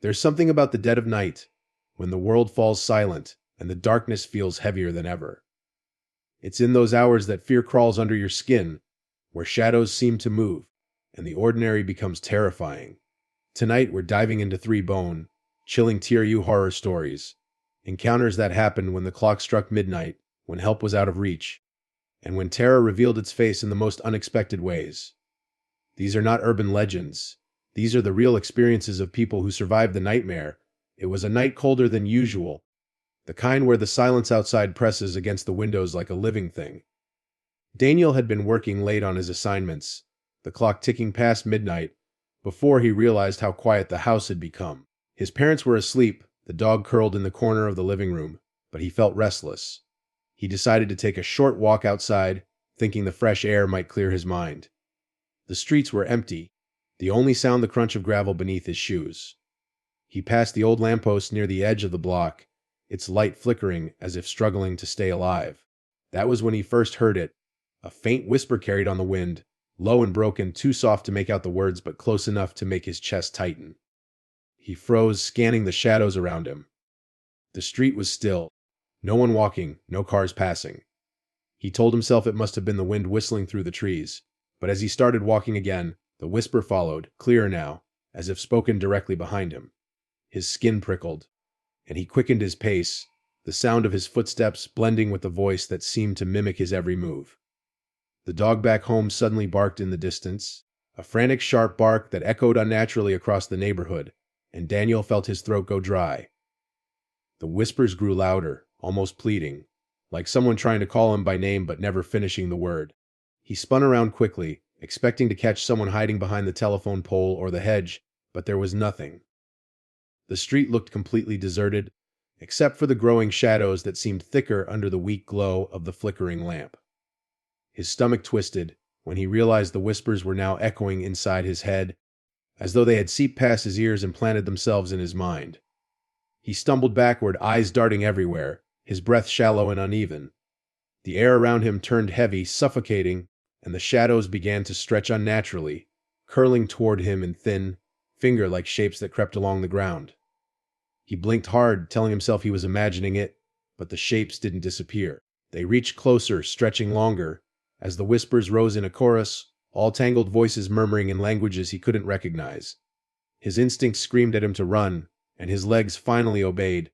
There's something about the dead of night, when the world falls silent and the darkness feels heavier than ever. It's in those hours that fear crawls under your skin, where shadows seem to move, and the ordinary becomes terrifying. Tonight we're diving into 3 chilling TRU horror stories, encounters that happened when the clock struck midnight, when help was out of reach, and when terror revealed its face in the most unexpected ways. These are not urban legends. These are the real experiences of people who survived the nightmare. It was a night colder than usual, the kind where the silence outside presses against the windows like a living thing. Daniel had been working late on his assignments, the clock ticking past midnight, before he realized how quiet the house had become. His parents were asleep, the dog curled in the corner of the living room, but he felt restless. He decided to take a short walk outside, thinking the fresh air might clear his mind. The streets were empty, the only sound the crunch of gravel beneath his shoes. He passed the old lamppost near the edge of the block, its light flickering as if struggling to stay alive. That was when he first heard it, a faint whisper carried on the wind, low and broken, too soft to make out the words but close enough to make his chest tighten. He froze, scanning the shadows around him. The street was still. No one walking, no cars passing. He told himself it must have been the wind whistling through the trees, but as he started walking again, the whisper followed, clearer now, as if spoken directly behind him. His skin prickled, and he quickened his pace, the sound of his footsteps blending with the voice that seemed to mimic his every move. The dog back home suddenly barked in the distance, a frantic, sharp bark that echoed unnaturally across the neighborhood, and Daniel felt his throat go dry. The whispers grew louder, almost pleading, like someone trying to call him by name but never finishing the word. He spun around quickly, expecting to catch someone hiding behind the telephone pole or the hedge, but there was nothing. The street looked completely deserted, except for the growing shadows that seemed thicker under the weak glow of the flickering lamp. His stomach twisted when he realized the whispers were now echoing inside his head, as though they had seeped past his ears and planted themselves in his mind. He stumbled backward, eyes darting everywhere, his breath shallow and uneven. The air around him turned heavy, suffocating, and the shadows began to stretch unnaturally, curling toward him in thin, finger-like shapes that crept along the ground. He blinked hard, telling himself he was imagining it, but the shapes didn't disappear. They reached closer, stretching longer, as the whispers rose in a chorus, all tangled voices murmuring in languages he couldn't recognize. His instincts screamed at him to run, and his legs finally obeyed,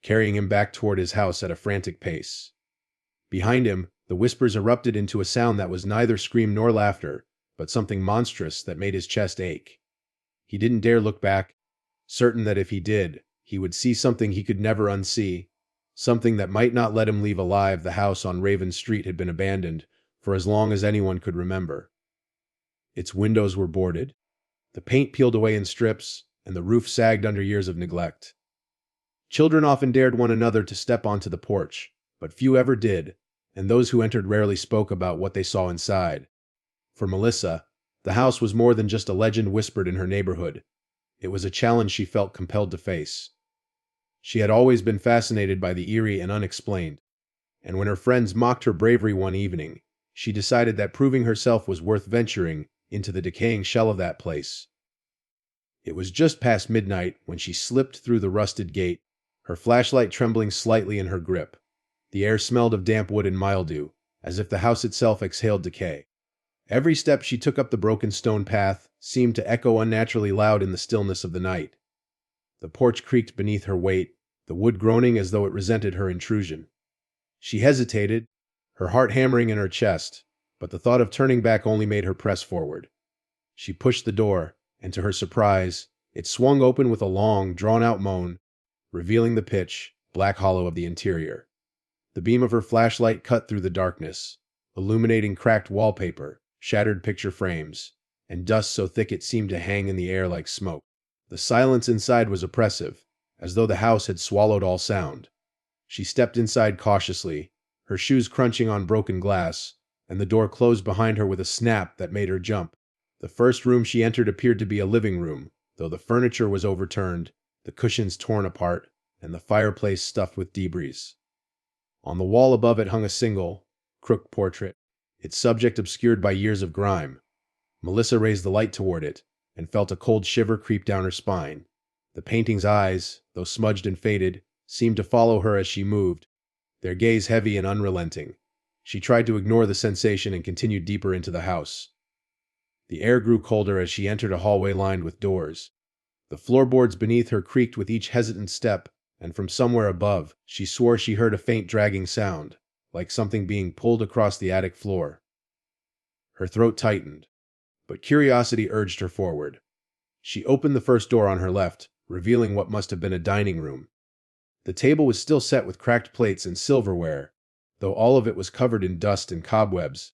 carrying him back toward his house at a frantic pace. Behind him, the whispers erupted into a sound that was neither scream nor laughter, but something monstrous that made his chest ache. He didn't dare look back, certain that if he did, he would see something he could never unsee, something that might not let him leave alive. The house on Raven Street had been abandoned for as long as anyone could remember. Its windows were boarded, the paint peeled away in strips, and the roof sagged under years of neglect. Children often dared one another to step onto the porch, but few ever did, and those who entered rarely spoke about what they saw inside. For Melissa, the house was more than just a legend whispered in her neighborhood. It was a challenge she felt compelled to face. She had always been fascinated by the eerie and unexplained, and when her friends mocked her bravery one evening, she decided that proving herself was worth venturing into the decaying shell of that place. It was just past midnight when she slipped through the rusted gate, her flashlight trembling slightly in her grip. The air smelled of damp wood and mildew, as if the house itself exhaled decay. Every step she took up the broken stone path seemed to echo unnaturally loud in the stillness of the night. The porch creaked beneath her weight, the wood groaning as though it resented her intrusion. She hesitated, her heart hammering in her chest, but the thought of turning back only made her press forward. She pushed the door, and to her surprise, it swung open with a long, drawn-out moan, revealing the pitch, black hollow of the interior. The beam of her flashlight cut through the darkness, illuminating cracked wallpaper, shattered picture frames, and dust so thick it seemed to hang in the air like smoke. The silence inside was oppressive, as though the house had swallowed all sound. She stepped inside cautiously, her shoes crunching on broken glass, and the door closed behind her with a snap that made her jump. The first room she entered appeared to be a living room, though the furniture was overturned, the cushions torn apart, and the fireplace stuffed with debris. On the wall above it hung a single, crooked portrait, its subject obscured by years of grime. Melissa raised the light toward it, and felt a cold shiver creep down her spine. The painting's eyes, though smudged and faded, seemed to follow her as she moved, their gaze heavy and unrelenting. She tried to ignore the sensation and continued deeper into the house. The air grew colder as she entered a hallway lined with doors. The floorboards beneath her creaked with each hesitant step, and from somewhere above, she swore she heard a faint dragging sound, like something being pulled across the attic floor. Her throat tightened, but curiosity urged her forward. She opened the first door on her left, revealing what must have been a dining room. The table was still set with cracked plates and silverware, though all of it was covered in dust and cobwebs.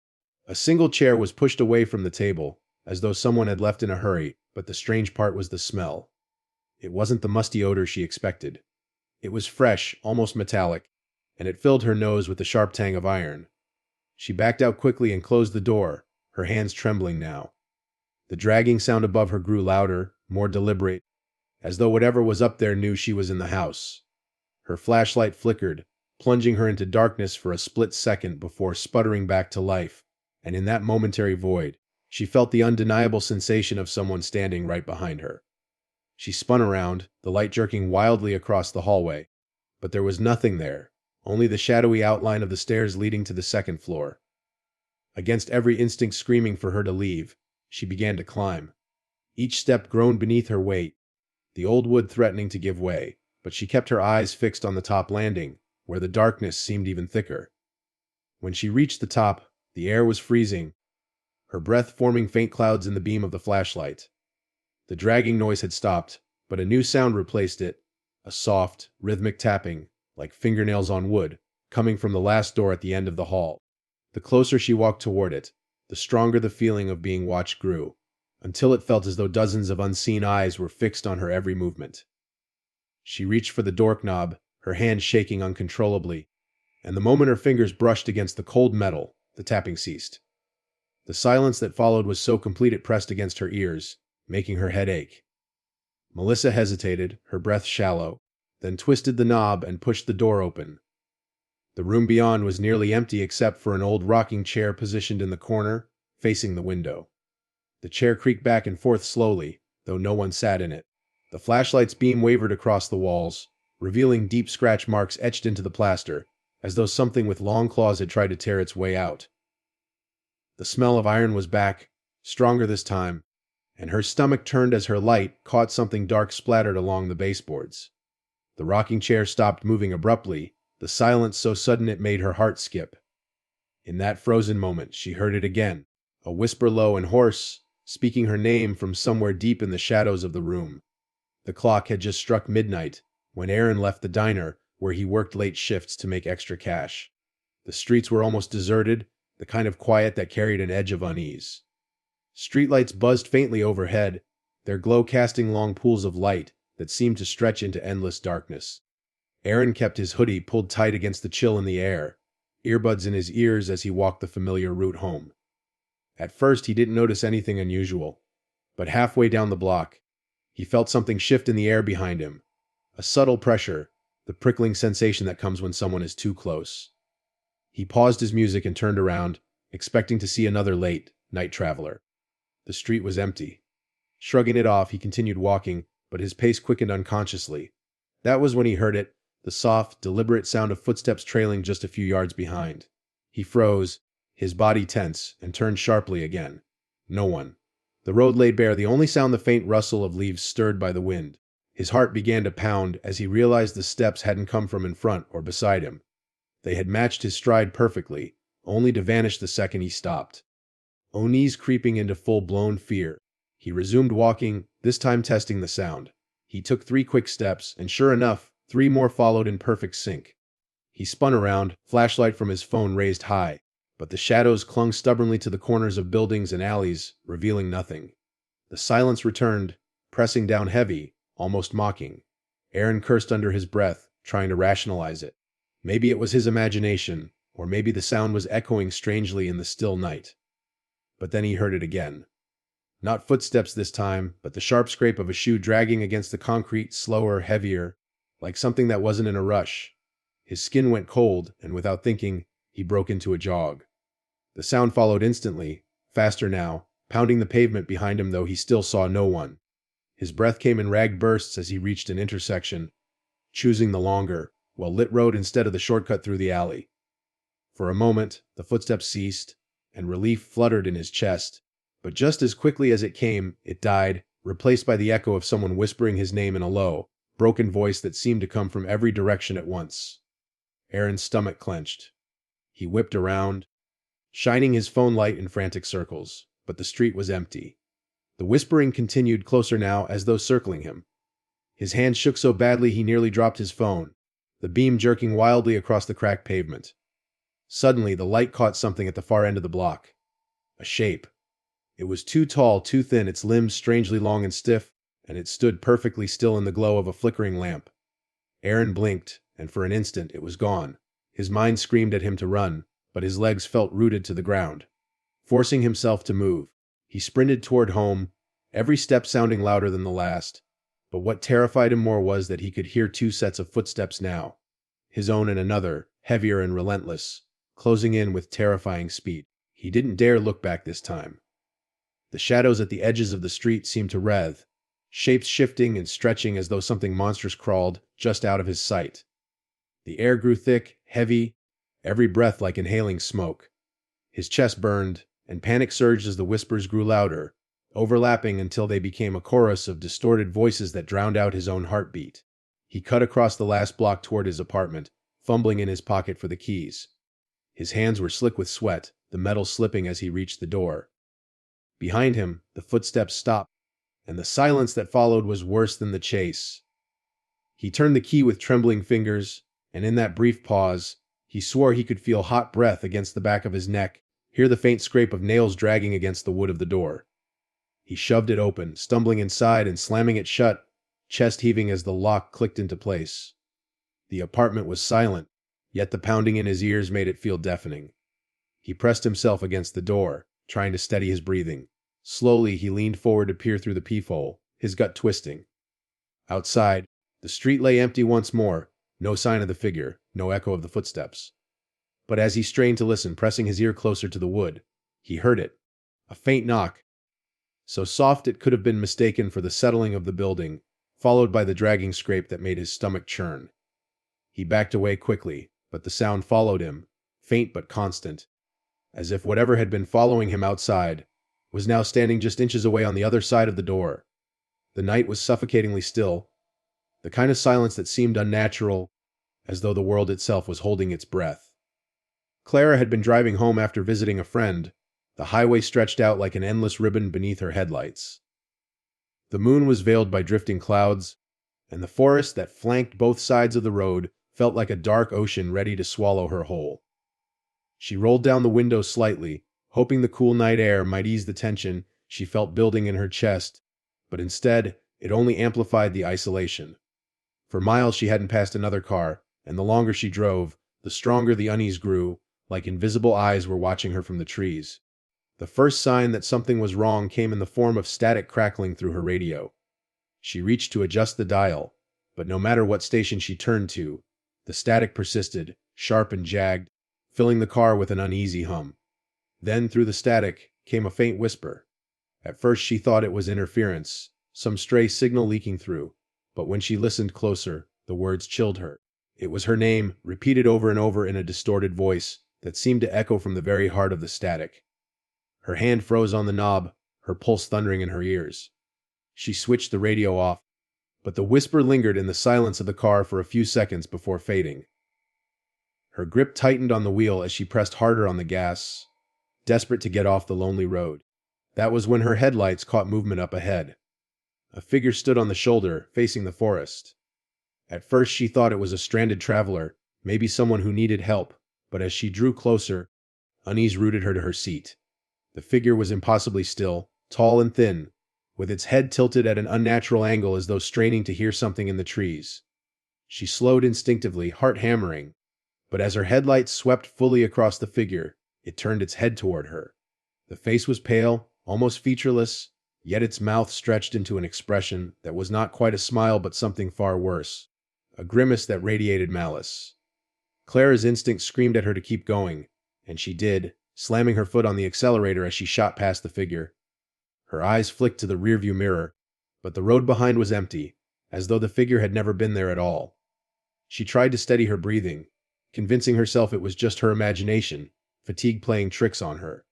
A single chair was pushed away from the table, as though someone had left in a hurry, but the strange part was the smell. It wasn't the musty odor she expected. It was fresh, almost metallic, and it filled her nose with the sharp tang of iron. She backed out quickly and closed the door, her hands trembling now. The dragging sound above her grew louder, more deliberate, as though whatever was up there knew she was in the house. Her flashlight flickered, plunging her into darkness for a split second before sputtering back to life, and in that momentary void, she felt the undeniable sensation of someone standing right behind her. She spun around, the light jerking wildly across the hallway, but there was nothing there, only the shadowy outline of the stairs leading to the second floor. Against every instinct screaming for her to leave, she began to climb. Each step groaned beneath her weight, the old wood threatening to give way, but she kept her eyes fixed on the top landing, where the darkness seemed even thicker. When she reached the top, the air was freezing, her breath forming faint clouds in the beam of the flashlight. The dragging noise had stopped, but a new sound replaced it, a soft, rhythmic tapping, like fingernails on wood, coming from the last door at the end of the hall. The closer she walked toward it, the stronger the feeling of being watched grew, until it felt as though dozens of unseen eyes were fixed on her every movement. She reached for the doorknob, her hand shaking uncontrollably, and the moment her fingers brushed against the cold metal, the tapping ceased. The silence that followed was so complete it pressed against her ears, making her head ache. Melissa hesitated, her breath shallow, then twisted the knob and pushed the door open. The room beyond was nearly empty except for an old rocking chair positioned in the corner, facing the window. The chair creaked back and forth slowly, though no one sat in it. The flashlight's beam wavered across the walls, revealing deep scratch marks etched into the plaster, as though something with long claws had tried to tear its way out. The smell of iron was back, stronger this time, and her stomach turned as her light caught something dark splattered along the baseboards. The rocking chair stopped moving abruptly, the silence so sudden it made her heart skip. In that frozen moment, she heard it again, a whisper low and hoarse, speaking her name from somewhere deep in the shadows of the room. The clock had just struck midnight when Aaron left the diner where he worked late shifts to make extra cash. The streets were almost deserted, the kind of quiet that carried an edge of unease. Streetlights buzzed faintly overhead, their glow casting long pools of light that seemed to stretch into endless darkness. Aaron kept his hoodie pulled tight against the chill in the air, earbuds in his ears as he walked the familiar route home. At first, he didn't notice anything unusual, but halfway down the block, he felt something shift in the air behind him, a subtle pressure, the prickling sensation that comes when someone is too close. He paused his music and turned around, expecting to see another late night traveler. The street was empty. Shrugging it off, he continued walking, but his pace quickened unconsciously. That was when he heard it, the soft, deliberate sound of footsteps trailing just a few yards behind. He froze, his body tense, and turned sharply again. No one. The road lay bare, the only sound the faint rustle of leaves stirred by the wind. His heart began to pound as he realized the steps hadn't come from in front or beside him. They had matched his stride perfectly, only to vanish the second he stopped. Unease creeping into full-blown fear. He resumed walking, this time testing the sound. He took 3 quick steps, and sure enough, 3 more followed in perfect sync. He spun around, flashlight from his phone raised high, but the shadows clung stubbornly to the corners of buildings and alleys, revealing nothing. The silence returned, pressing down heavy, almost mocking. Aaron cursed under his breath, trying to rationalize it. Maybe it was his imagination, or maybe the sound was echoing strangely in the still night. But then he heard it again. Not footsteps this time, but the sharp scrape of a shoe dragging against the concrete, slower, heavier, like something that wasn't in a rush. His skin went cold, and without thinking, he broke into a jog. The sound followed instantly, faster now, pounding the pavement behind him though he still saw no one. His breath came in ragged bursts as he reached an intersection, choosing the longer, well-lit road instead of the shortcut through the alley. For a moment, the footsteps ceased, and relief fluttered in his chest, but just as quickly as it came, it died, replaced by the echo of someone whispering his name in a low, broken voice that seemed to come from every direction at once. Aaron's stomach clenched. He whipped around, shining his phone light in frantic circles, but the street was empty. The whispering continued closer now, as though circling him. His hand shook so badly he nearly dropped his phone, the beam jerking wildly across the cracked pavement. Suddenly, the light caught something at the far end of the block. A shape. It was too tall, too thin, its limbs strangely long and stiff, and it stood perfectly still in the glow of a flickering lamp. Aaron blinked, and for an instant it was gone. His mind screamed at him to run, but his legs felt rooted to the ground. Forcing himself to move, he sprinted toward home, every step sounding louder than the last. But what terrified him more was that he could hear two sets of footsteps now, his own and another, heavier and relentless, closing in with terrifying speed. He didn't dare look back this time. The shadows at the edges of the street seemed to writhe, shapes shifting and stretching as though something monstrous crawled just out of his sight. The air grew thick, heavy, every breath like inhaling smoke. His chest burned, and panic surged as the whispers grew louder, overlapping until they became a chorus of distorted voices that drowned out his own heartbeat. He cut across the last block toward his apartment, fumbling in his pocket for the keys. His hands were slick with sweat, the metal slipping as he reached the door. Behind him, the footsteps stopped, and the silence that followed was worse than the chase. He turned the key with trembling fingers, and in that brief pause, he swore he could feel hot breath against the back of his neck, hear the faint scrape of nails dragging against the wood of the door. He shoved it open, stumbling inside and slamming it shut, chest heaving as the lock clicked into place. The apartment was silent, yet the pounding in his ears made it feel deafening. He pressed himself against the door, trying to steady his breathing. Slowly, he leaned forward to peer through the peephole, his gut twisting. Outside, the street lay empty once more, no sign of the figure, no echo of the footsteps. But as he strained to listen, pressing his ear closer to the wood, he heard it. A faint knock, so soft it could have been mistaken for the settling of the building, followed by the dragging scrape that made his stomach churn. He backed away quickly, but the sound followed him, faint but constant, as if whatever had been following him outside was now standing just inches away on the other side of the door. The night was suffocatingly still, the kind of silence that seemed unnatural, as though the world itself was holding its breath. Clara had been driving home after visiting a friend. The highway stretched out like an endless ribbon beneath her headlights. The moon was veiled by drifting clouds, and the forest that flanked both sides of the road felt like a dark ocean ready to swallow her whole. She rolled down the window slightly, hoping the cool night air might ease the tension she felt building in her chest, but instead, it only amplified the isolation. For miles she hadn't passed another car, and the longer she drove, the stronger the unease grew, like invisible eyes were watching her from the trees. The first sign that something was wrong came in the form of static crackling through her radio. She reached to adjust the dial, but no matter what station she turned to, the static persisted, sharp and jagged, filling the car with an uneasy hum. Then, through the static, came a faint whisper. At first she thought it was interference, some stray signal leaking through, but when she listened closer, the words chilled her. It was her name, repeated over and over in a distorted voice that seemed to echo from the very heart of the static. Her hand froze on the knob, her pulse thundering in her ears. She switched the radio off, but the whisper lingered in the silence of the car for a few seconds before fading. Her grip tightened on the wheel as she pressed harder on the gas, desperate to get off the lonely road. That was when her headlights caught movement up ahead. A figure stood on the shoulder, facing the forest. At first she thought it was a stranded traveler, maybe someone who needed help, but as she drew closer, unease rooted her to her seat. The figure was impossibly still, tall and thin, with its head tilted at an unnatural angle as though straining to hear something in the trees. She slowed instinctively, heart hammering, but as her headlights swept fully across the figure, it turned its head toward her. The face was pale, almost featureless, yet its mouth stretched into an expression that was not quite a smile but something far worse, a grimace that radiated malice. Clara's instinct screamed at her to keep going, and she did, slamming her foot on the accelerator as she shot past the figure. Her eyes flicked to the rearview mirror, But the road behind was empty, as though the figure had never been there at all. She tried to steady her breathing, convincing herself it was just her imagination, fatigue playing tricks on her.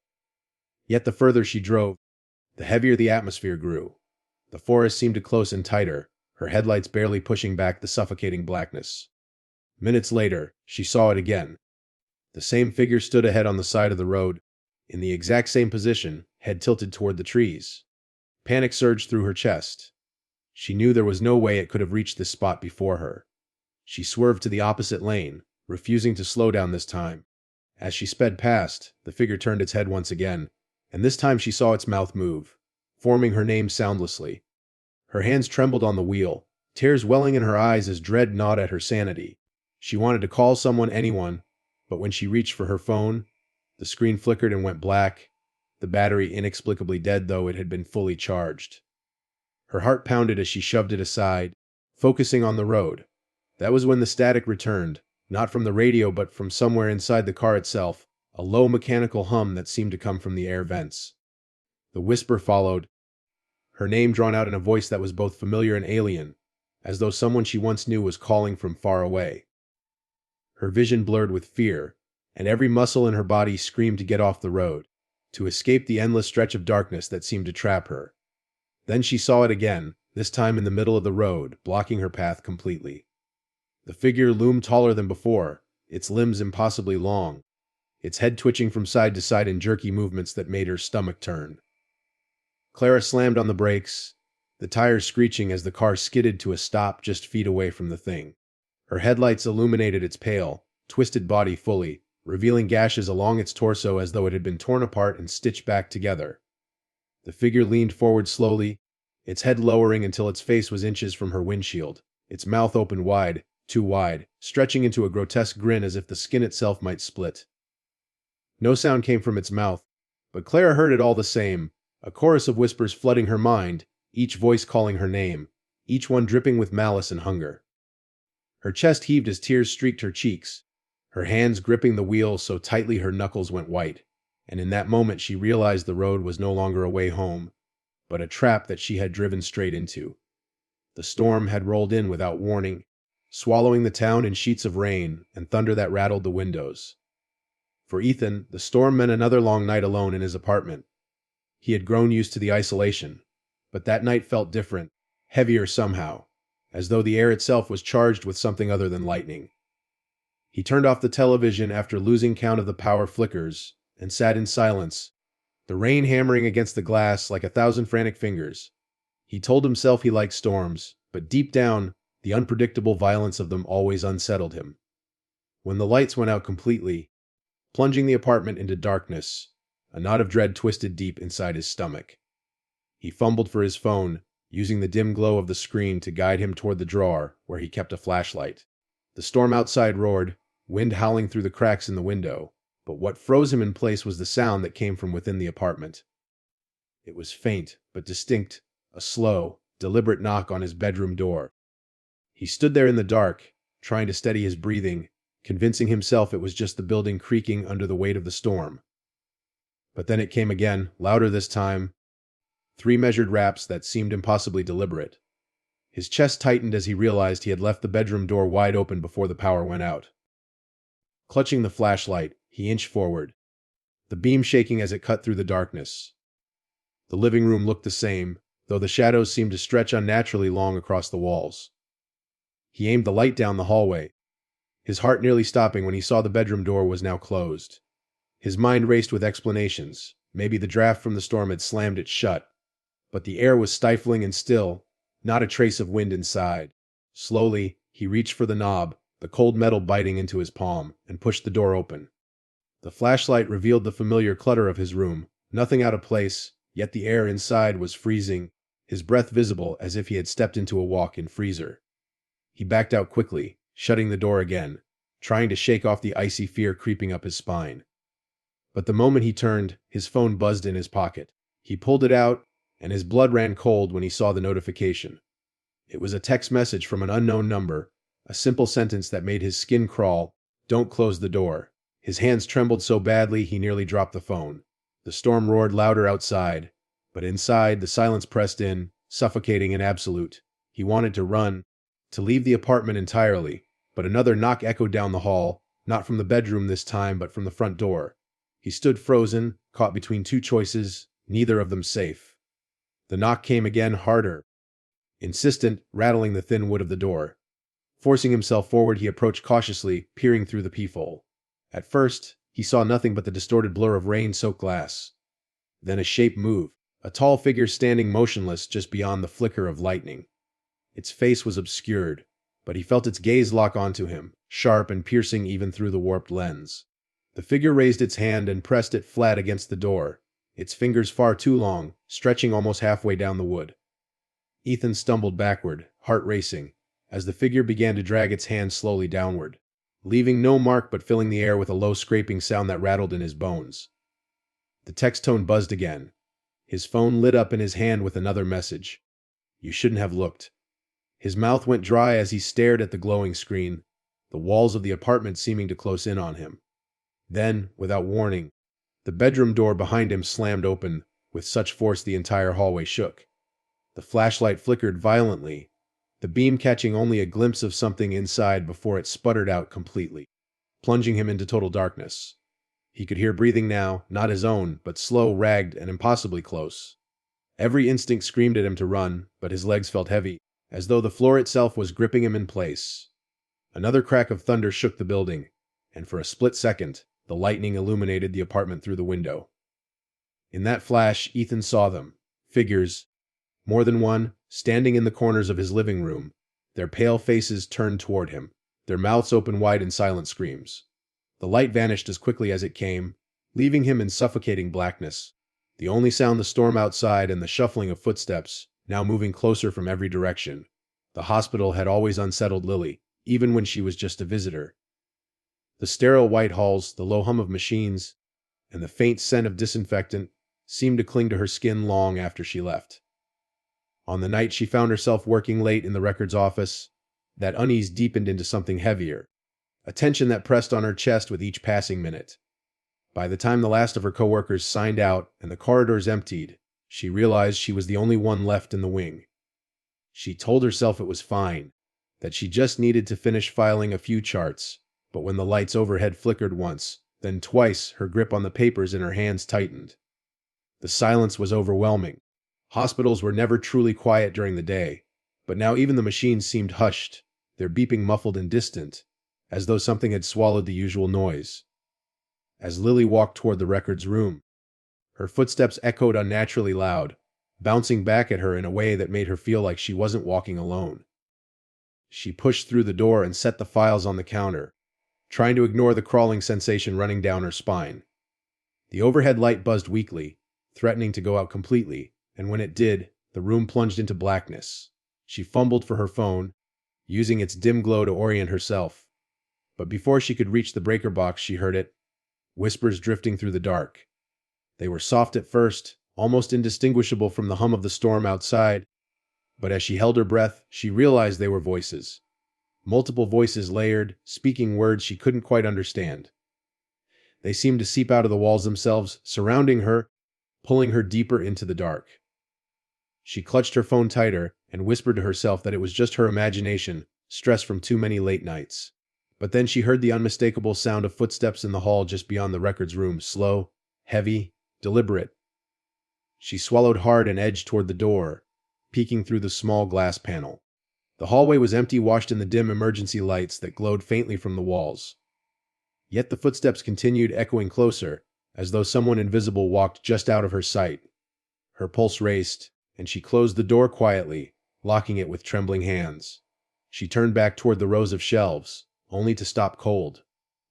Yet the further she drove, the heavier the atmosphere grew. The forest seemed to close in tighter, her headlights barely pushing back the suffocating blackness. Minutes later, she saw it again. The same figure stood ahead on the side of the road, in the exact same position, head tilted toward the trees. Panic surged through her chest. She knew there was no way it could have reached this spot before her. She swerved to the opposite lane, refusing to slow down this time. As she sped past, the figure turned its head once again, and this time she saw its mouth move, forming her name soundlessly. Her hands trembled on the wheel, tears welling in her eyes as dread gnawed at her sanity. She wanted to call someone, anyone, but when she reached for her phone, the screen flickered and went black, the battery inexplicably dead though it had been fully charged. Her heart pounded as she shoved it aside, focusing on the road. That was when the static returned, not from the radio but from somewhere inside the car itself, a low mechanical hum that seemed to come from the air vents. The whisper followed, her name drawn out in a voice that was both familiar and alien, as though someone she once knew was calling from far away. Her vision blurred with fear, and every muscle in her body screamed to get off the road, to escape the endless stretch of darkness that seemed to trap her. Then she saw it again, this time in the middle of the road, blocking her path completely. The figure loomed taller than before, its limbs impossibly long, its head twitching from side to side in jerky movements that made her stomach turn. Clara slammed on the brakes, the tires screeching as the car skidded to a stop just feet away from the thing. Her headlights illuminated its pale, twisted body fully, revealing gashes along its torso as though it had been torn apart and stitched back together. The figure leaned forward slowly, its head lowering until its face was inches from her windshield, its mouth opened wide, too wide, stretching into a grotesque grin as if the skin itself might split. No sound came from its mouth, but Clara heard it all the same, a chorus of whispers flooding her mind, each voice calling her name, each one dripping with malice and hunger. Her chest heaved as tears streaked her cheeks, her hands gripping the wheel so tightly her knuckles went white, and in that moment she realized the road was no longer a way home, but a trap that she had driven straight into. The storm had rolled in without warning, swallowing the town in sheets of rain and thunder that rattled the windows. For Ethan, the storm meant another long night alone in his apartment. He had grown used to the isolation, but that night felt different, heavier somehow, as though the air itself was charged with something other than lightning. He turned off the television after losing count of the power flickers and sat in silence, the rain hammering against the glass like 1,000 frantic fingers. He told himself he liked storms, but deep down, the unpredictable violence of them always unsettled him. When the lights went out completely, plunging the apartment into darkness, a knot of dread twisted deep inside his stomach. He fumbled for his phone, using the dim glow of the screen to guide him toward the drawer where he kept a flashlight. The storm outside roared, wind howling through the cracks in the window, but what froze him in place was the sound that came from within the apartment. It was faint, but distinct, a slow, deliberate knock on his bedroom door. He stood there in the dark, trying to steady his breathing, convincing himself it was just the building creaking under the weight of the storm. But then it came again, louder this time, 3 measured raps that seemed impossibly deliberate. His chest tightened as he realized he had left the bedroom door wide open before the power went out. Clutching the flashlight, he inched forward, the beam shaking as it cut through the darkness. The living room looked the same, though the shadows seemed to stretch unnaturally long across the walls. He aimed the light down the hallway, his heart nearly stopping when he saw the bedroom door was now closed. His mind raced with explanations. Maybe the draft from the storm had slammed it shut, but the air was stifling and still, not a trace of wind inside. Slowly, he reached for the knob, the cold metal biting into his palm, and pushed the door open. The flashlight revealed the familiar clutter of his room, nothing out of place, yet the air inside was freezing, his breath visible as if he had stepped into a walk-in freezer. He backed out quickly, shutting the door again, trying to shake off the icy fear creeping up his spine. But the moment he turned, his phone buzzed in his pocket. He pulled it out, and his blood ran cold when he saw the notification. It was a text message from an unknown number, a simple sentence that made his skin crawl, "Don't close the door." His hands trembled so badly he nearly dropped the phone. The storm roared louder outside, but inside the silence pressed in, suffocating and absolute. He wanted to run, to leave the apartment entirely, but another knock echoed down the hall, not from the bedroom this time, but from the front door. He stood frozen, caught between two choices, neither of them safe. The knock came again, harder, insistent, rattling the thin wood of the door. Forcing himself forward, he approached cautiously, peering through the peephole. At first, he saw nothing but the distorted blur of rain-soaked glass. Then a shape moved, a tall figure standing motionless just beyond the flicker of lightning. Its face was obscured, but he felt its gaze lock onto him, sharp and piercing even through the warped lens. The figure raised its hand and pressed it flat against the door, its fingers far too long, stretching almost halfway down the wood. Ethan stumbled backward, heart racing, as the figure began to drag its hand slowly downward, leaving no mark but filling the air with a low scraping sound that rattled in his bones. The text tone buzzed again. His phone lit up in his hand with another message. "You shouldn't have looked." His mouth went dry as he stared at the glowing screen, the walls of the apartment seeming to close in on him. Then, without warning, the bedroom door behind him slammed open with such force the entire hallway shook. The flashlight flickered violently, the beam catching only a glimpse of something inside before it sputtered out completely, plunging him into total darkness. He could hear breathing now, not his own, but slow, ragged, and impossibly close. Every instinct screamed at him to run, but his legs felt heavy, as though the floor itself was gripping him in place. Another crack of thunder shook the building, and for a split second, the lightning illuminated the apartment through the window. In that flash, Ethan saw them, figures, more than one, standing in the corners of his living room, their pale faces turned toward him, their mouths open wide in silent screams. The light vanished as quickly as it came, leaving him in suffocating blackness. The only sound the storm outside and the shuffling of footsteps, now moving closer from every direction. The hospital had always unsettled Lily, even when she was just a visitor. The sterile white halls, the low hum of machines, and the faint scent of disinfectant seemed to cling to her skin long after she left. On the night she found herself working late in the records office, that unease deepened into something heavier, a tension that pressed on her chest with each passing minute. By the time the last of her coworkers signed out and the corridors emptied, she realized she was the only one left in the wing. She told herself it was fine, that she just needed to finish filing a few charts, but when the lights overhead flickered once, then twice, her grip on the papers in her hands tightened. The silence was overwhelming. Hospitals were never truly quiet during the day, but now even the machines seemed hushed, their beeping muffled and distant, as though something had swallowed the usual noise. As Lily walked toward the records room, her footsteps echoed unnaturally loud, bouncing back at her in a way that made her feel like she wasn't walking alone. She pushed through the door and set the files on the counter, trying to ignore the crawling sensation running down her spine. The overhead light buzzed weakly, threatening to go out completely, and when it did, the room plunged into blackness. She fumbled for her phone, using its dim glow to orient herself. But before she could reach the breaker box, she heard it, whispers drifting through the dark. They were soft at first, almost indistinguishable from the hum of the storm outside, but as she held her breath, she realized they were voices. Multiple voices layered, speaking words she couldn't quite understand. They seemed to seep out of the walls themselves, surrounding her, pulling her deeper into the dark. She clutched her phone tighter and whispered to herself that it was just her imagination, stressed from too many late nights. But then she heard the unmistakable sound of footsteps in the hall just beyond the records room, slow, heavy, deliberate. She swallowed hard and edged toward the door, peeking through the small glass panel. The hallway was empty, washed in the dim emergency lights that glowed faintly from the walls. Yet the footsteps continued, echoing closer, as though someone invisible walked just out of her sight. Her pulse raced, and she closed the door quietly, locking it with trembling hands. She turned back toward the rows of shelves, only to stop cold.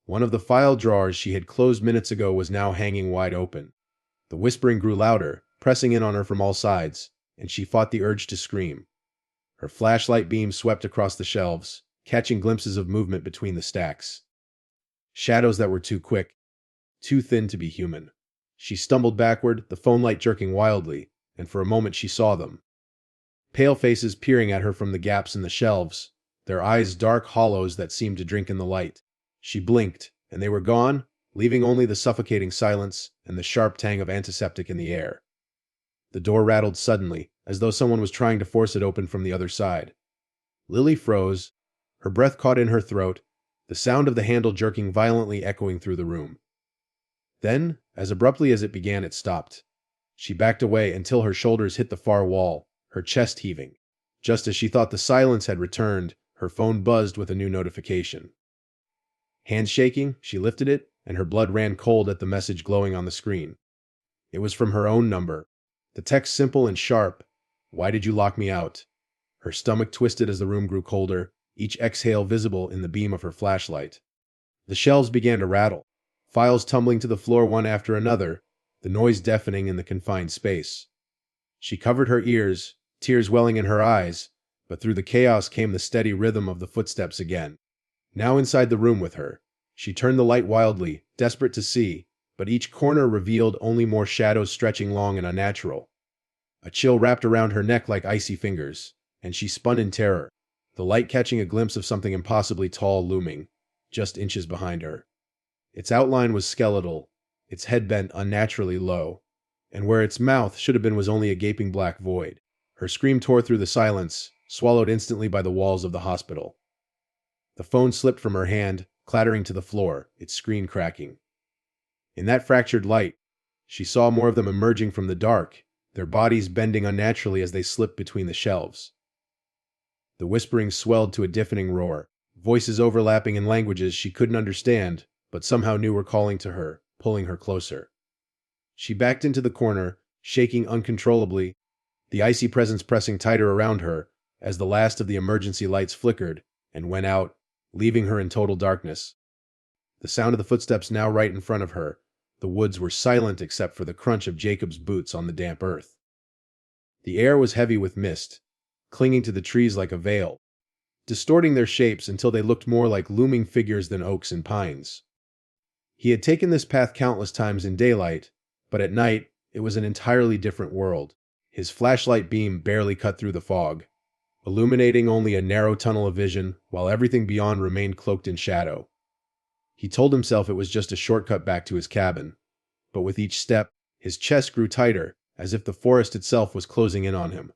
One of the file drawers she had closed minutes ago was now hanging wide open. The whispering grew louder, pressing in on her from all sides, and she fought the urge to scream. Her flashlight beam swept across the shelves, catching glimpses of movement between the stacks. Shadows that were too quick, too thin to be human. She stumbled backward, the phone light jerking wildly, and for a moment she saw them. Pale faces peering at her from the gaps in the shelves, their eyes dark hollows that seemed to drink in the light. She blinked, and they were gone, leaving only the suffocating silence and the sharp tang of antiseptic in the air. The door rattled suddenly, as though someone was trying to force it open from the other side. Lily froze, her breath caught in her throat, the sound of the handle jerking violently echoing through the room. Then, as abruptly as it began, it stopped. She backed away until her shoulders hit the far wall, her chest heaving. Just as she thought the silence had returned, her phone buzzed with a new notification. Hands shaking, she lifted it, and her blood ran cold at the message glowing on the screen. It was from her own number. The text simple and sharp. "Why did you lock me out?" Her stomach twisted as the room grew colder, each exhale visible in the beam of her flashlight. The shelves began to rattle, files tumbling to the floor one after another, the noise deafening in the confined space. She covered her ears, tears welling in her eyes, but through the chaos came the steady rhythm of the footsteps again. Now inside the room with her, she turned the light wildly, desperate to see, but each corner revealed only more shadows stretching long and unnatural. A chill wrapped around her neck like icy fingers, and she spun in terror, the light catching a glimpse of something impossibly tall looming, just inches behind her. Its outline was skeletal, its head bent unnaturally low, and where its mouth should have been was only a gaping black void. Her scream tore through the silence, swallowed instantly by the walls of the hospital. The phone slipped from her hand, clattering to the floor, its screen cracking. In that fractured light, she saw more of them emerging from the dark, their bodies bending unnaturally as they slipped between the shelves. The whispering swelled to a deafening roar, voices overlapping in languages she couldn't understand, but somehow knew were calling to her, pulling her closer. She backed into the corner, shaking uncontrollably, the icy presence pressing tighter around her as the last of the emergency lights flickered and went out, leaving her in total darkness. The sound of the footsteps now right in front of her. The woods were silent except for the crunch of Jacob's boots on the damp earth. The air was heavy with mist, clinging to the trees like a veil, distorting their shapes until they looked more like looming figures than oaks and pines. He had taken this path countless times in daylight, but at night it was an entirely different world. His flashlight beam barely cut through the fog, illuminating only a narrow tunnel of vision while everything beyond remained cloaked in shadow. He told himself it was just a shortcut back to his cabin, but with each step, his chest grew tighter, as if the forest itself was closing in on him.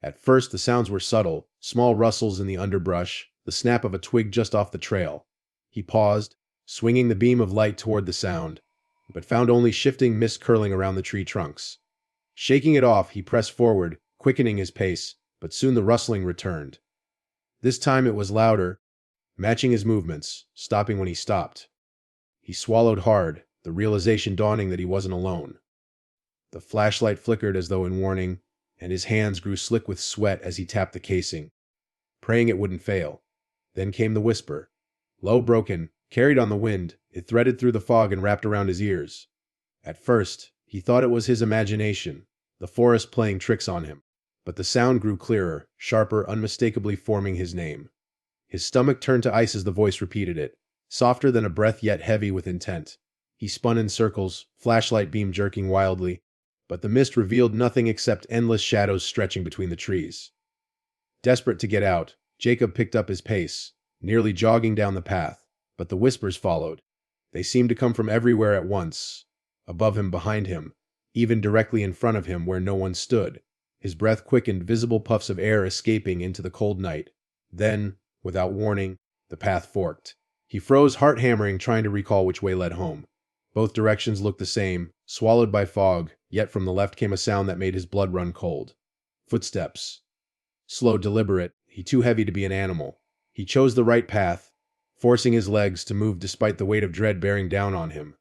At first, the sounds were subtle, small rustles in the underbrush, the snap of a twig just off the trail. He paused, swinging the beam of light toward the sound, but found only shifting mist curling around the tree trunks. Shaking it off, he pressed forward, quickening his pace, but soon the rustling returned. This time it was louder, matching his movements, stopping when he stopped. He swallowed hard, the realization dawning that he wasn't alone. The flashlight flickered as though in warning, and his hands grew slick with sweat as he tapped the casing, praying it wouldn't fail. Then came the whisper. Low, broken, carried on the wind, it threaded through the fog and wrapped around his ears. At first, he thought it was his imagination, the forest playing tricks on him, but the sound grew clearer, sharper, unmistakably forming his name. His stomach turned to ice as the voice repeated it, softer than a breath yet heavy with intent. He spun in circles, flashlight beam jerking wildly, but the mist revealed nothing except endless shadows stretching between the trees. Desperate to get out, Jacob picked up his pace, nearly jogging down the path, but the whispers followed. They seemed to come from everywhere at once, above him, behind him, even directly in front of him where no one stood. His breath quickened, visible puffs of air escaping into the cold night. Then, without warning, the path forked. He froze, heart hammering, trying to recall which way led home. Both directions looked the same, swallowed by fog, yet from the left came a sound that made his blood run cold. Footsteps. Slow, deliberate, he too heavy to be an animal. He chose the right path, forcing his legs to move despite the weight of dread bearing down on him.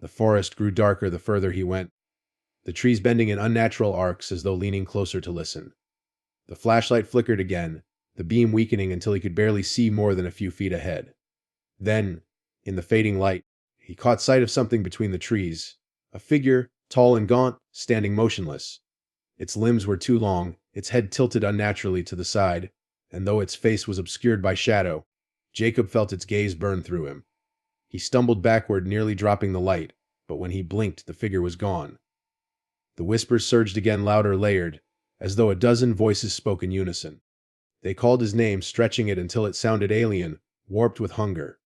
The forest grew darker the further he went, the trees bending in unnatural arcs as though leaning closer to listen. The flashlight flickered again, the beam weakening until he could barely see more than a few feet ahead. Then, in the fading light, he caught sight of something between the trees, a figure, tall and gaunt, standing motionless. Its limbs were too long, its head tilted unnaturally to the side, and though its face was obscured by shadow, Jacob felt its gaze burn through him. He stumbled backward, nearly dropping the light, but when he blinked, the figure was gone. The whispers surged again, louder, layered, as though a dozen voices spoke in unison. They called his name, stretching it until it sounded alien, warped with hunger.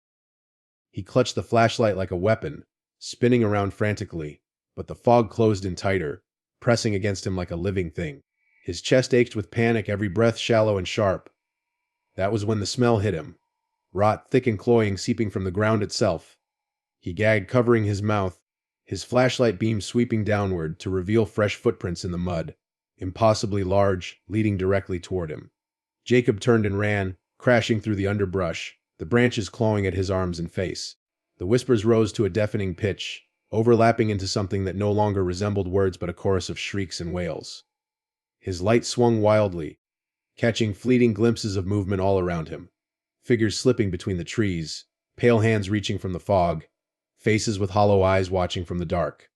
He clutched the flashlight like a weapon, spinning around frantically, but the fog closed in tighter, pressing against him like a living thing. His chest ached with panic, every breath shallow and sharp. That was when the smell hit him. Rot, thick and cloying, seeping from the ground itself. He gagged, covering his mouth, his flashlight beam sweeping downward to reveal fresh footprints in the mud, impossibly large, leading directly toward him. Jacob turned and ran, crashing through the underbrush, the branches clawing at his arms and face. The whispers rose to a deafening pitch, overlapping into something that no longer resembled words but a chorus of shrieks and wails. His light swung wildly, catching fleeting glimpses of movement all around him. Figures slipping between the trees, pale hands reaching from the fog, faces with hollow eyes watching from the dark.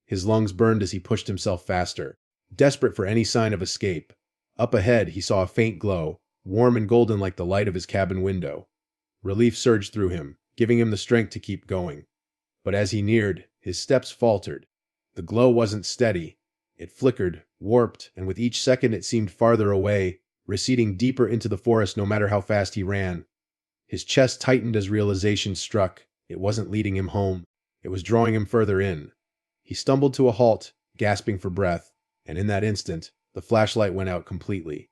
His lungs burned as he pushed himself faster, desperate for any sign of escape. Up ahead, he saw a faint glow, warm and golden like the light of his cabin window. Relief surged through him, giving him the strength to keep going. But as he neared, his steps faltered. The glow wasn't steady. It flickered, warped, and with each second it seemed farther away, receding deeper into the forest no matter how fast he ran. His chest tightened as realization struck. It wasn't leading him home. It was drawing him further in. He stumbled to a halt, gasping for breath, and in that instant, the flashlight went out completely.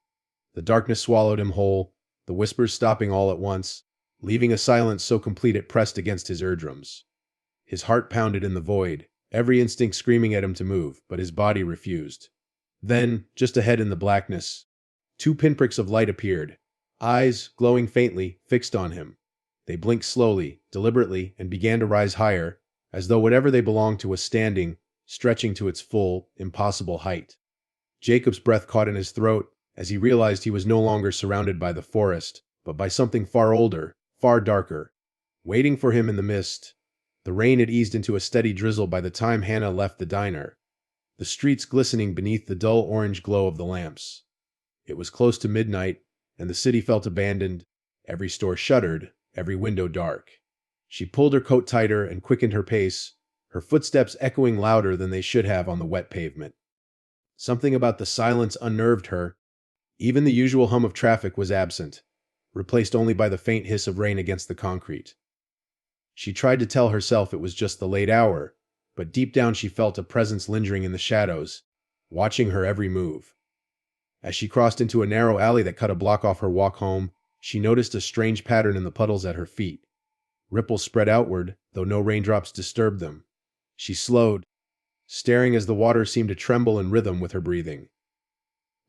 The darkness swallowed him whole, the whispers stopping all at once, leaving a silence so complete it pressed against his eardrums. His heart pounded in the void, every instinct screaming at him to move, but his body refused. Then, just ahead in the blackness, two pinpricks of light appeared, eyes, glowing faintly, fixed on him. They blinked slowly, deliberately, and began to rise higher, as though whatever they belonged to was standing, stretching to its full, impossible height. Jacob's breath caught in his throat as he realized he was no longer surrounded by the forest, but by something far older, far darker. Waiting for him in the mist. The rain had eased into a steady drizzle by the time Hannah left the diner, the streets glistening beneath the dull orange glow of the lamps. It was close to midnight, and the city felt abandoned, every store shuttered, every window dark. She pulled her coat tighter and quickened her pace, her footsteps echoing louder than they should have on the wet pavement. Something about the silence unnerved her. Even the usual hum of traffic was absent, replaced only by the faint hiss of rain against the concrete. She tried to tell herself it was just the late hour, but deep down she felt a presence lingering in the shadows, watching her every move. As she crossed into a narrow alley that cut a block off her walk home, she noticed a strange pattern in the puddles at her feet. Ripples spread outward, though no raindrops disturbed them. She slowed, staring as the water seemed to tremble in rhythm with her breathing.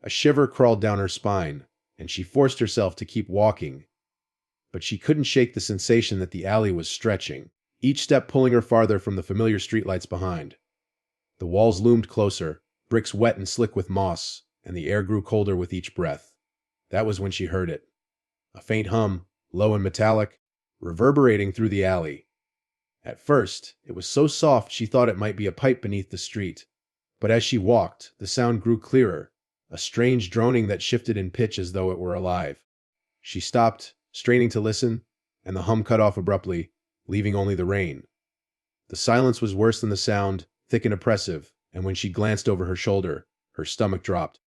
A shiver crawled down her spine, and she forced herself to keep walking. But she couldn't shake the sensation that the alley was stretching, each step pulling her farther from the familiar streetlights behind. The walls loomed closer, bricks wet and slick with moss, and the air grew colder with each breath. That was when she heard it. A faint hum, low and metallic, reverberating through the alley. At first, it was so soft she thought it might be a pipe beneath the street. But as she walked, the sound grew clearer, a strange droning that shifted in pitch as though it were alive. She stopped, straining to listen, and the hum cut off abruptly, leaving only the rain. The silence was worse than the sound, thick and oppressive, and when she glanced over her shoulder, her stomach dropped.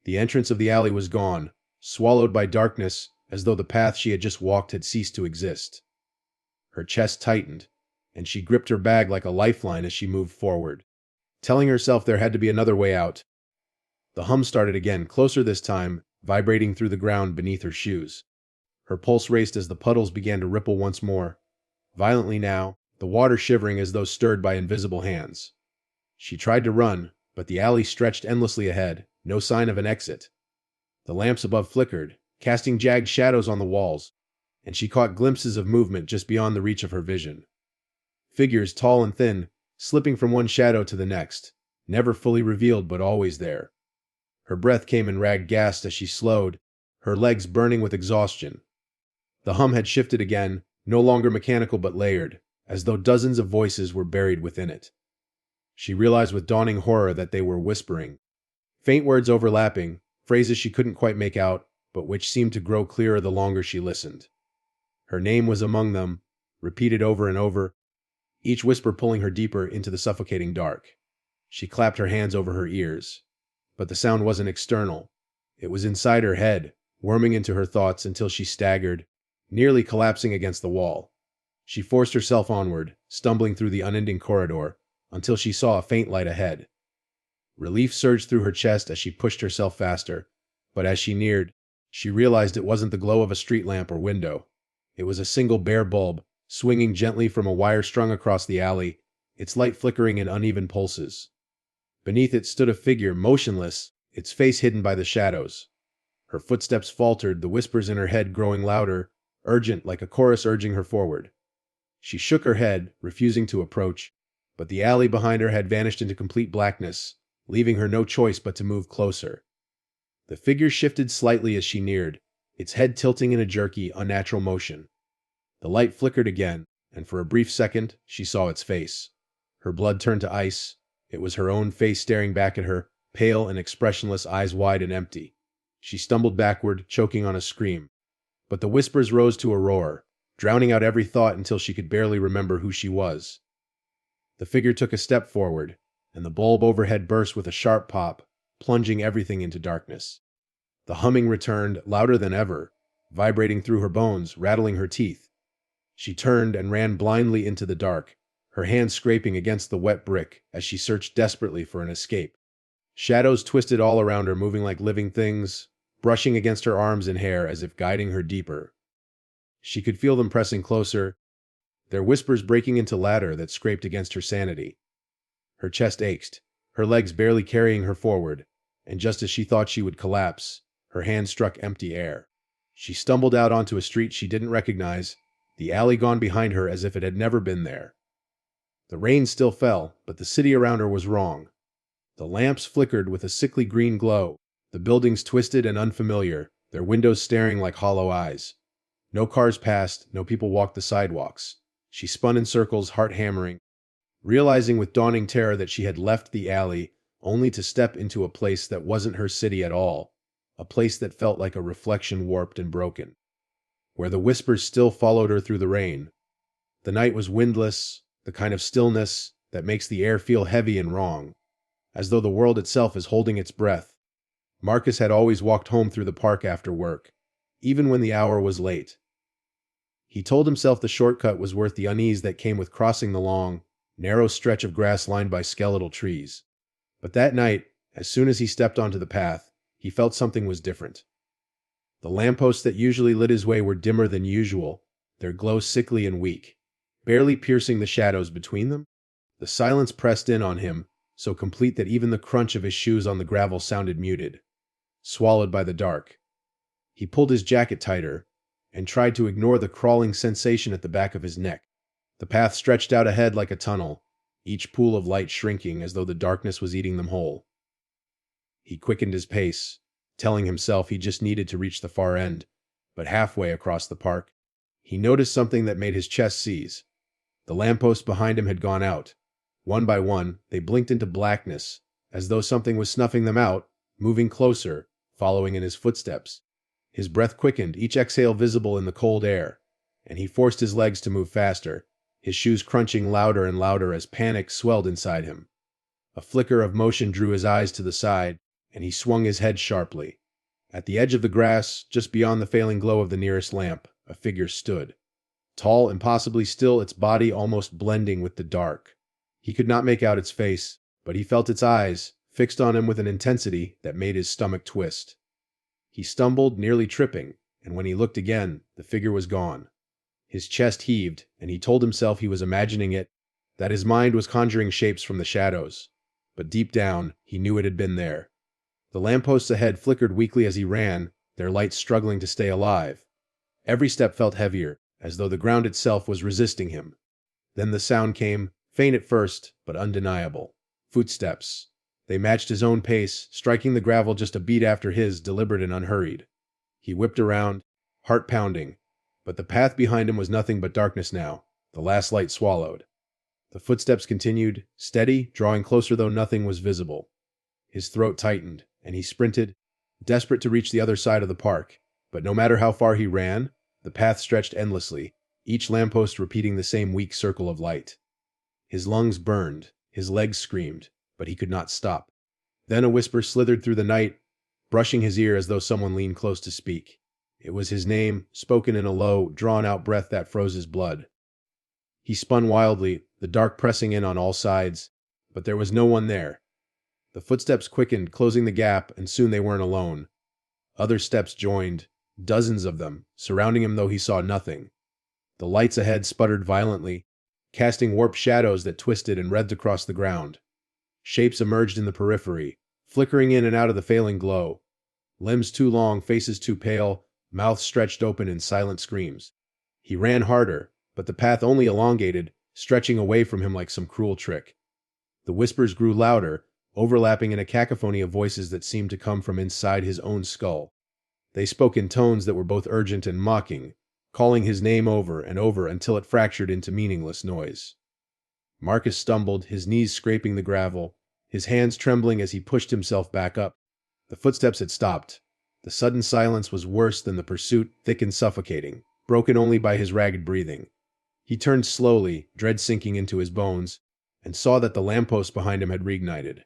The entrance of the alley was gone, swallowed by darkness, as though the path she had just walked had ceased to exist. Her chest tightened, and she gripped her bag like a lifeline as she moved forward, telling herself there had to be another way out. The hum started again, closer this time, vibrating through the ground beneath her shoes. Her pulse raced as the puddles began to ripple once more, violently now, the water shivering as though stirred by invisible hands. She tried to run, but the alley stretched endlessly ahead, no sign of an exit. The lamps above flickered, casting jagged shadows on the walls, and she caught glimpses of movement just beyond the reach of her vision. Figures tall and thin, slipping from one shadow to the next, never fully revealed but always there. Her breath came in ragged gasps as she slowed, her legs burning with exhaustion. The hum had shifted again, no longer mechanical but layered, as though dozens of voices were buried within it. She realized with dawning horror that they were whispering. Faint words overlapping, phrases she couldn't quite make out, but which seemed to grow clearer the longer she listened. Her name was among them, repeated over and over, each whisper pulling her deeper into the suffocating dark. She clapped her hands over her ears. But the sound wasn't external. It was inside her head, worming into her thoughts until she staggered, nearly collapsing against the wall. She forced herself onward, stumbling through the unending corridor, until she saw a faint light ahead. Relief surged through her chest as she pushed herself faster, but as she neared, she realized it wasn't the glow of a street lamp or window. It was a single bare bulb, swinging gently from a wire strung across the alley, its light flickering in uneven pulses. Beneath it stood a figure, motionless, its face hidden by the shadows. Her footsteps faltered, the whispers in her head growing louder, urgent like a chorus urging her forward. She shook her head, refusing to approach, but the alley behind her had vanished into complete blackness, leaving her no choice but to move closer. The figure shifted slightly as she neared, its head tilting in a jerky, unnatural motion. The light flickered again, and for a brief second, she saw its face. Her blood turned to ice. It was her own face staring back at her, pale and expressionless, eyes wide and empty. She stumbled backward, choking on a scream. But the whispers rose to a roar, drowning out every thought until she could barely remember who she was. The figure took a step forward, and the bulb overhead burst with a sharp pop, plunging everything into darkness. The humming returned, louder than ever, vibrating through her bones, rattling her teeth. She turned and ran blindly into the dark, her hands scraping against the wet brick as she searched desperately for an escape. Shadows twisted all around her, moving like living things, brushing against her arms and hair as if guiding her deeper. She could feel them pressing closer, their whispers breaking into ladder that scraped against her sanity. Her chest ached, her legs barely carrying her forward, and just as she thought she would collapse, her hand struck empty air. She stumbled out onto a street she didn't recognize, the alley gone behind her as if it had never been there. The rain still fell, but the city around her was wrong. The lamps flickered with a sickly green glow, the buildings twisted and unfamiliar, their windows staring like hollow eyes. No cars passed, no people walked the sidewalks. She spun in circles, heart hammering, realizing with dawning terror that she had left the alley only to step into a place that wasn't her city at all, a place that felt like a reflection warped and broken, where the whispers still followed her through the rain. The night was windless, the kind of stillness that makes the air feel heavy and wrong, as though the world itself is holding its breath. Marcus had always walked home through the park after work, even when the hour was late. He told himself the shortcut was worth the unease that came with crossing the long, narrow stretch of grass lined by skeletal trees. But that night, as soon as he stepped onto the path, he felt something was different. The lampposts that usually lit his way were dimmer than usual, their glow sickly and weak, barely piercing the shadows between them. The silence pressed in on him, so complete that even the crunch of his shoes on the gravel sounded muted, swallowed by the dark. He pulled his jacket tighter and tried to ignore the crawling sensation at the back of his neck. The path stretched out ahead like a tunnel, each pool of light shrinking as though the darkness was eating them whole. He quickened his pace, telling himself he just needed to reach the far end, but halfway across the park, he noticed something that made his chest seize. The lampposts behind him had gone out. One by one, they blinked into blackness, as though something was snuffing them out, moving closer, following in his footsteps. His breath quickened, each exhale visible in the cold air, and he forced his legs to move faster, his shoes crunching louder and louder as panic swelled inside him. A flicker of motion drew his eyes to the side, and he swung his head sharply. At the edge of the grass, just beyond the failing glow of the nearest lamp, a figure stood. Tall, impossibly still, its body almost blending with the dark. He could not make out its face, but he felt its eyes, fixed on him with an intensity that made his stomach twist. He stumbled, nearly tripping, and when he looked again, the figure was gone. His chest heaved, and he told himself he was imagining it, that his mind was conjuring shapes from the shadows. But deep down, he knew it had been there. The lampposts ahead flickered weakly as he ran, their lights struggling to stay alive. Every step felt heavier, as though the ground itself was resisting him. Then the sound came, faint at first, but undeniable. Footsteps. They matched his own pace, striking the gravel just a beat after his, deliberate and unhurried. He whipped around, heart pounding, but the path behind him was nothing but darkness now, the last light swallowed. The footsteps continued, steady, drawing closer though nothing was visible. His throat tightened, and he sprinted, desperate to reach the other side of the park. But no matter how far he ran, the path stretched endlessly, each lamppost repeating the same weak circle of light. His lungs burned, his legs screamed, but he could not stop. Then a whisper slithered through the night, brushing his ear as though someone leaned close to speak. It was his name, spoken in a low, drawn-out breath that froze his blood. He spun wildly, the dark pressing in on all sides, but there was no one there. The footsteps quickened, closing the gap, and soon they weren't alone. Other steps joined, dozens of them, surrounding him though he saw nothing. The lights ahead sputtered violently, casting warped shadows that twisted and wreathed across the ground. Shapes emerged in the periphery, flickering in and out of the failing glow. Limbs too long, faces too pale, mouths stretched open in silent screams. He ran harder, but the path only elongated, stretching away from him like some cruel trick. The whispers grew louder, overlapping in a cacophony of voices that seemed to come from inside his own skull. They spoke in tones that were both urgent and mocking, calling his name over and over until it fractured into meaningless noise. Marcus stumbled, his knees scraping the gravel, his hands trembling as he pushed himself back up. The footsteps had stopped. The sudden silence was worse than the pursuit, thick and suffocating, broken only by his ragged breathing. He turned slowly, dread sinking into his bones, and saw that the lampposts behind him had reignited.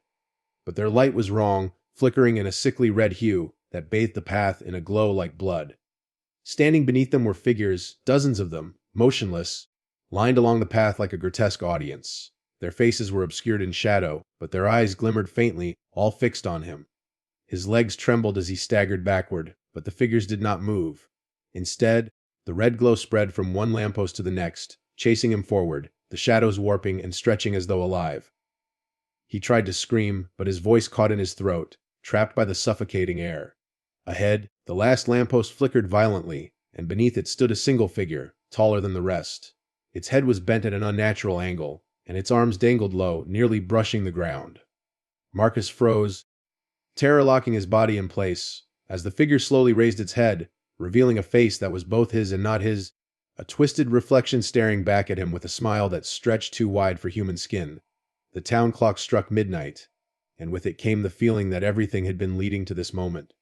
But their light was wrong, flickering in a sickly red hue that bathed the path in a glow like blood. Standing beneath them were figures, dozens of them, motionless, lined along the path like a grotesque audience. Their faces were obscured in shadow, but their eyes glimmered faintly, all fixed on him. His legs trembled as he staggered backward, but the figures did not move. Instead, the red glow spread from one lamppost to the next, chasing him forward, the shadows warping and stretching as though alive. He tried to scream, but his voice caught in his throat, trapped by the suffocating air. Ahead, the last lamppost flickered violently, and beneath it stood a single figure, taller than the rest. Its head was bent at an unnatural angle, and its arms dangled low, nearly brushing the ground. Marcus froze, terror locking his body in place, as the figure slowly raised its head, revealing a face that was both his and not his, a twisted reflection staring back at him with a smile that stretched too wide for human skin. The town clock struck midnight, and with it came the feeling that everything had been leading to this moment.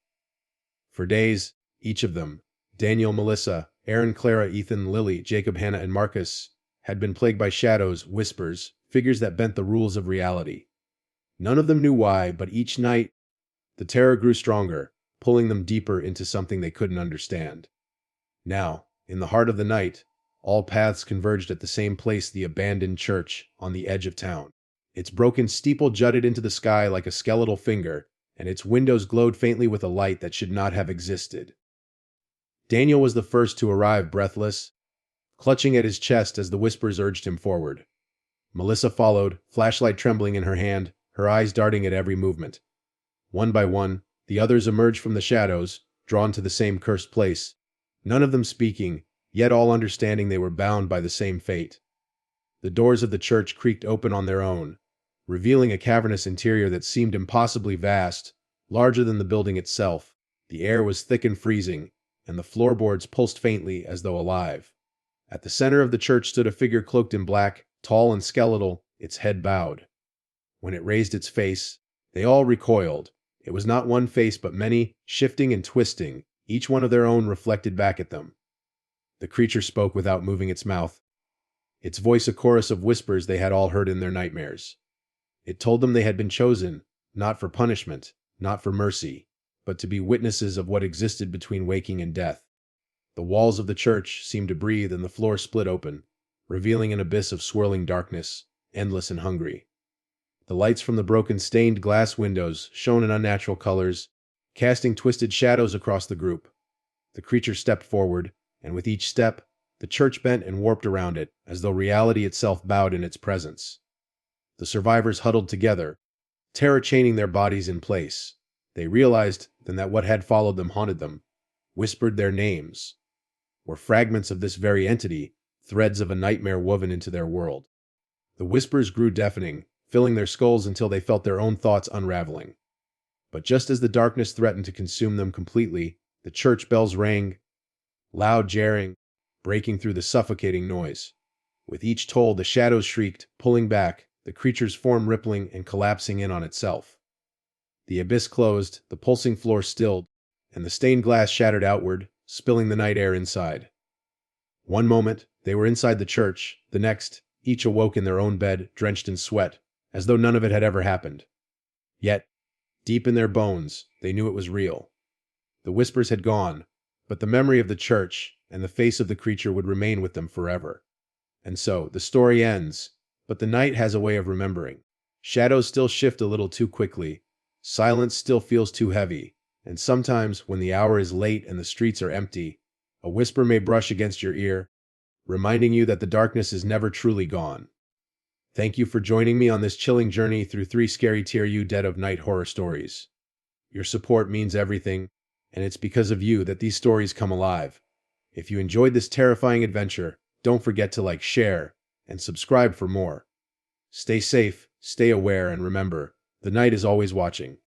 For days, each of them, Daniel, Melissa, Aaron, Clara, Ethan, Lily, Jacob, Hannah, and Marcus, had been plagued by shadows, whispers, figures that bent the rules of reality. None of them knew why, but each night, the terror grew stronger, pulling them deeper into something they couldn't understand. Now, in the heart of the night, all paths converged at the same place, the abandoned church on the edge of town. Its broken steeple jutted into the sky like a skeletal finger, and its windows glowed faintly with a light that should not have existed. Daniel was the first to arrive, breathless, clutching at his chest as the whispers urged him forward. Melissa followed, flashlight trembling in her hand, her eyes darting at every movement. One by one, the others emerged from the shadows, drawn to the same cursed place, none of them speaking, yet all understanding they were bound by the same fate. The doors of the church creaked open on their own, revealing a cavernous interior that seemed impossibly vast, larger than the building itself. The air was thick and freezing, and the floorboards pulsed faintly as though alive. At the center of the church stood a figure cloaked in black, tall and skeletal, its head bowed. When it raised its face, they all recoiled. It was not one face but many, shifting and twisting, each one of their own reflected back at them. The creature spoke without moving its mouth, its voice a chorus of whispers they had all heard in their nightmares. It told them they had been chosen, not for punishment, not for mercy, but to be witnesses of what existed between waking and death. The walls of the church seemed to breathe and the floor split open, revealing an abyss of swirling darkness, endless and hungry. The lights from the broken stained glass windows shone in unnatural colors, casting twisted shadows across the group. The creature stepped forward, and with each step, the church bent and warped around it, as though reality itself bowed in its presence. The survivors huddled together, terror chaining their bodies in place. They realized then that what had followed them haunted them, whispered their names, were fragments of this very entity, threads of a nightmare woven into their world. The whispers grew deafening, filling their skulls until they felt their own thoughts unraveling. But just as the darkness threatened to consume them completely, the church bells rang, loud jarring, breaking through the suffocating noise. With each toll, the shadows shrieked, pulling back, the creature's form rippling and collapsing in on itself. The abyss closed, the pulsing floor stilled, and the stained glass shattered outward, spilling the night air inside. One moment, they were inside the church, the next, each awoke in their own bed, drenched in sweat, as though none of it had ever happened. Yet, deep in their bones, they knew it was real. The whispers had gone, but the memory of the church and the face of the creature would remain with them forever. And so, the story ends, but the night has a way of remembering. Shadows still shift a little too quickly. Silence still feels too heavy. And sometimes, when the hour is late and the streets are empty, a whisper may brush against your ear, reminding you that the darkness is never truly gone. Thank you for joining me on this chilling journey through 3 scary Tier U Dead of Night horror stories. Your support means everything, and it's because of you that these stories come alive. If you enjoyed this terrifying adventure, don't forget to like, share, and subscribe for more. Stay safe, stay aware, and remember, the night is always watching.